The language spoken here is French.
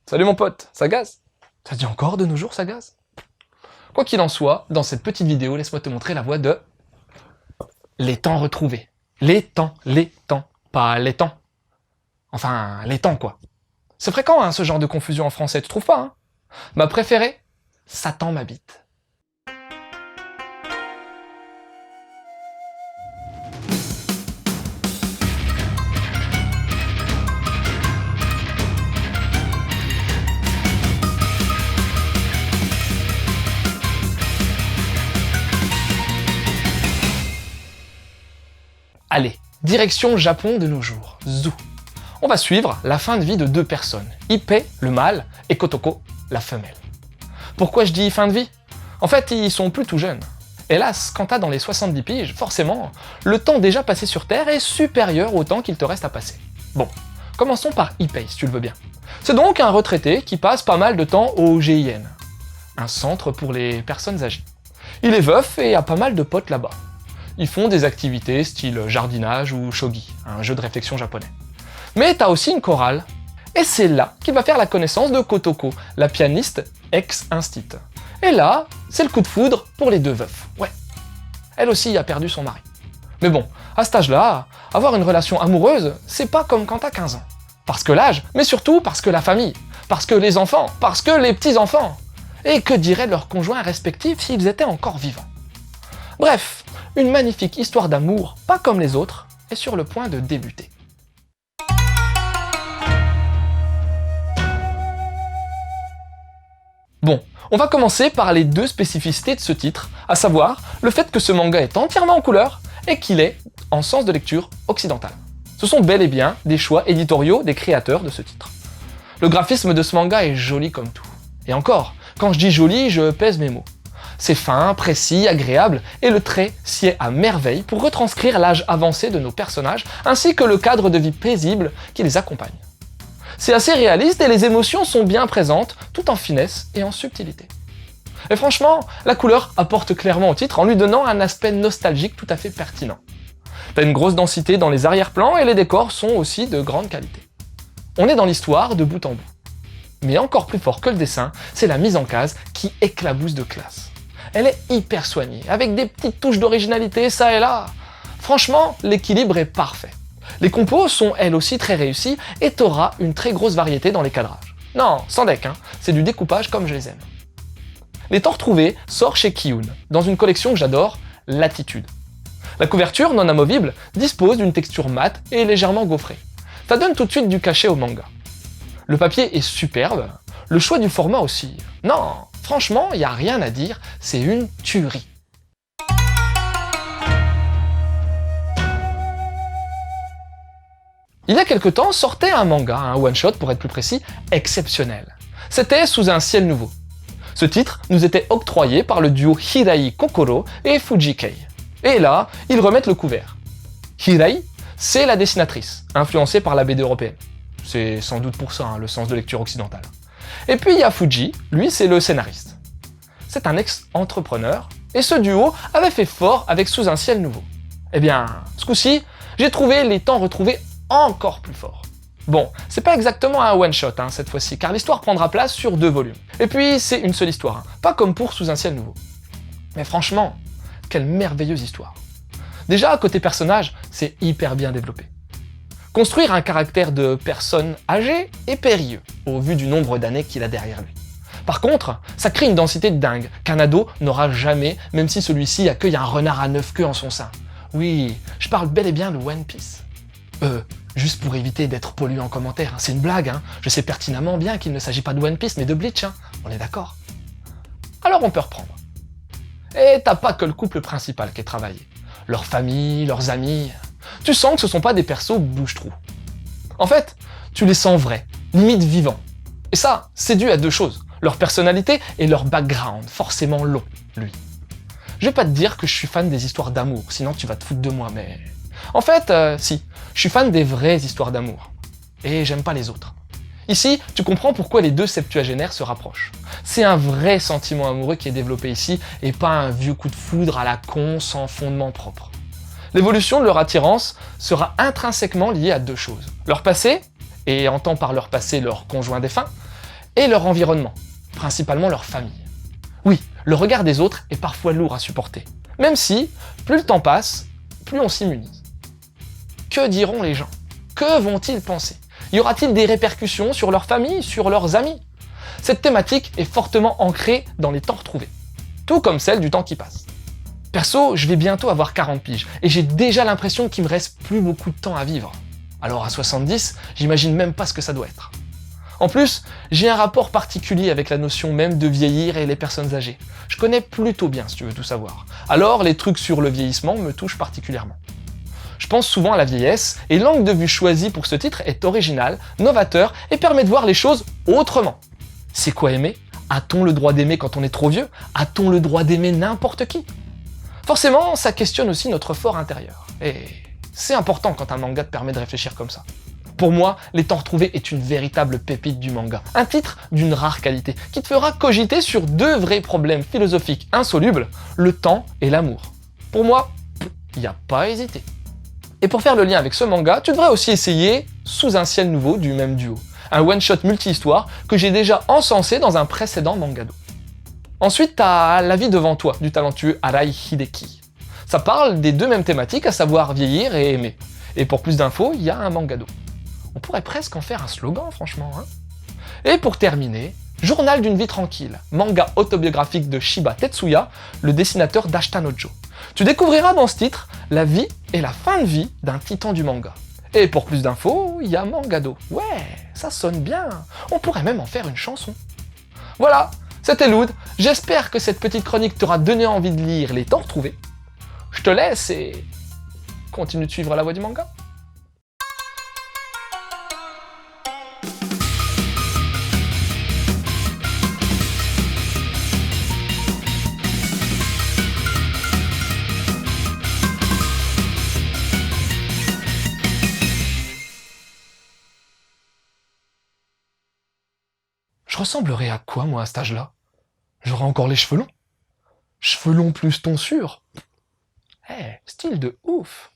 Salut mon pote, ça gaze? Ça se dit encore de nos jours, ça gaze? Quoi qu'il en soit, dans cette petite vidéo, laisse-moi te montrer la voie de les temps retrouvés. Les temps, pas les temps. Enfin, les temps quoi. C'est fréquent hein, ce genre de confusion en français, tu trouves pas hein? Ma préférée, Satan m'habite. Allez, direction Japon de nos jours, Zou. On va suivre la fin de vie de deux personnes, Ippei, le mâle, et Kotoko, la femelle. Pourquoi je dis fin de vie? En fait, ils sont plus tout jeunes. Hélas, quand t'as dans les 70 piges, forcément, le temps déjà passé sur Terre est supérieur au temps qu'il te reste à passer. Bon, commençons par Ippei, si tu le veux bien. C'est donc un retraité qui passe pas mal de temps au GIN, un centre pour les personnes âgées. Il est veuf et a pas mal de potes là-bas. Ils font des activités style jardinage ou shogi, un jeu de réflexion japonais. Mais t'as aussi une chorale, et c'est là qu'il va faire la connaissance de Kotoko, la pianiste ex-instit. Et là, c'est le coup de foudre pour les deux veufs, ouais. Elle aussi a perdu son mari. Mais bon, à cet âge-là, avoir une relation amoureuse, c'est pas comme quand t'as 15 ans. Parce que l'âge, mais surtout parce que la famille, parce que les enfants, parce que les petits-enfants. Et que diraient leurs conjoints respectifs s'ils étaient encore vivants? Bref, une magnifique histoire d'amour, pas comme les autres, est sur le point de débuter. Bon, on va commencer par les deux spécificités de ce titre, à savoir le fait que ce manga est entièrement en couleur et qu'il est en sens de lecture occidental. Ce sont bel et bien des choix éditoriaux des créateurs de ce titre. Le graphisme de ce manga est joli comme tout. Et encore, quand je dis joli, je pèse mes mots. C'est fin, précis, agréable, et le trait s'y est à merveille pour retranscrire l'âge avancé de nos personnages, ainsi que le cadre de vie paisible qui les accompagne. C'est assez réaliste et les émotions sont bien présentes, tout en finesse et en subtilité. Et franchement, la couleur apporte clairement au titre en lui donnant un aspect nostalgique tout à fait pertinent. T'as une grosse densité dans les arrière-plans et les décors sont aussi de grande qualité. On est dans l'histoire de bout en bout. Mais encore plus fort que le dessin, c'est la mise en case qui éclabousse de classe. Elle est hyper soignée, avec des petites touches d'originalité ça et là. Franchement, l'équilibre est parfait. Les compos sont elles aussi très réussies et t'auras une très grosse variété dans les cadrages. Non, sans deck, hein, c'est du découpage comme je les aime. Les temps retrouvés sort chez Kiyun, dans une collection que j'adore, Latitude. La couverture non amovible dispose d'une texture mate et légèrement gaufrée. Ça donne tout de suite du cachet au manga. Le papier est superbe, le choix du format aussi. Non, franchement, il n'y a rien à dire, c'est une tuerie. Il y a quelque temps sortait un manga, un one-shot pour être plus précis, exceptionnel. C'était Sous un ciel nouveau. Ce titre nous était octroyé par le duo Hirai Kokoro et Fuji Kei. Et là, ils remettent le couvert. Hirai, c'est la dessinatrice, influencée par la BD européenne. C'est sans doute pour ça, hein, le sens de lecture occidentale. Et puis il y a Fuji, lui c'est le scénariste. C'est un ex-entrepreneur, et ce duo avait fait fort avec Sous un ciel nouveau. Eh bien, ce coup-ci, j'ai trouvé les temps retrouvés encore plus forts. Bon, c'est pas exactement un one-shot hein, cette fois-ci, car l'histoire prendra place sur 2 volumes. Et puis c'est une seule histoire, hein, pas comme pour Sous un ciel nouveau. Mais franchement, quelle merveilleuse histoire. Déjà, côté personnage, c'est hyper bien développé. Construire un caractère de personne âgée est périlleux, au vu du nombre d'années qu'il a derrière lui. Par contre, ça crée une densité de dingue, qu'un ado n'aura jamais, même si celui-ci accueille un renard à 9 queues en son sein. Oui, je parle bel et bien de One Piece. Juste pour éviter d'être pollué en commentaire, hein, c'est une blague, hein. Je sais pertinemment bien qu'il ne s'agit pas de One Piece, mais de Bleach, hein. On est d'accord? Alors on peut reprendre. Et t'as pas que le couple principal qui est travaillé. Leur famille, leurs amis... Tu sens que ce sont pas des persos bouche-trou. En fait, tu les sens vrais, limite vivants. Et ça, c'est dû à 2 choses. Leur personnalité et leur background, forcément long, lui. Je vais pas te dire que je suis fan des histoires d'amour, sinon tu vas te foutre de moi, mais... En fait, si, je suis fan des vraies histoires d'amour. Et j'aime pas les autres. Ici, tu comprends pourquoi les 2 septuagénaires se rapprochent. C'est un vrai sentiment amoureux qui est développé ici, et pas un vieux coup de foudre à la con sans fondement propre. L'évolution de leur attirance sera intrinsèquement liée à 2 choses. Leur passé, et entend par leur passé leur conjoint défunt, et leur environnement, principalement leur famille. Oui, le regard des autres est parfois lourd à supporter, même si, plus le temps passe, plus on s'immunise. Que diront les gens? Que vont-ils penser? Y aura-t-il des répercussions sur leur famille, sur leurs amis? Cette thématique est fortement ancrée dans les temps retrouvés, tout comme celle du temps qui passe. Perso, je vais bientôt avoir 40 piges, et j'ai déjà l'impression qu'il me reste plus beaucoup de temps à vivre. Alors à 70, j'imagine même pas ce que ça doit être. En plus, j'ai un rapport particulier avec la notion même de vieillir et les personnes âgées. Je connais plutôt bien, si tu veux tout savoir. Alors, les trucs sur le vieillissement me touchent particulièrement. Je pense souvent à la vieillesse, et l'angle de vue choisi pour ce titre est original, novateur, et permet de voir les choses autrement. C'est quoi aimer? A-t-on le droit d'aimer quand on est trop vieux? A-t-on le droit d'aimer n'importe qui? Forcément, ça questionne aussi notre fort intérieur. Et c'est important quand un manga te permet de réfléchir comme ça. Pour moi, Les Temps Retrouvés est une véritable pépite du manga. Un titre d'une rare qualité, qui te fera cogiter sur deux vrais problèmes philosophiques insolubles, le temps et l'amour. Pour moi, il n'y a pas à hésiter. Et pour faire le lien avec ce manga, tu devrais aussi essayer Sous un ciel nouveau du même duo. Un one-shot multi-histoire que j'ai déjà encensé dans un précédent mangado. Ensuite, t'as La vie devant toi du talentueux Arai Hideki. Ça parle des deux mêmes thématiques, à savoir vieillir et aimer. Et pour plus d'infos, il y a un mangado. On pourrait presque en faire un slogan, franchement. Et pour terminer, Journal d'une vie tranquille, manga autobiographique de Shiba Tetsuya, le dessinateur d'Ashita no Joe. Tu découvriras dans ce titre la vie et la fin de vie d'un titan du manga. Et pour plus d'infos, il y a Mangado. Ouais, ça sonne bien. On pourrait même en faire une chanson. Voilà, c'était Loud. J'espère que cette petite chronique t'aura donné envie de lire Les Temps Retrouvés. Je te laisse et continue de suivre la voie du manga. Je ressemblerais à quoi, moi, à cet âge-là? J'aurais encore les cheveux longs? Cheveux longs plus tonsure? Eh, style de ouf!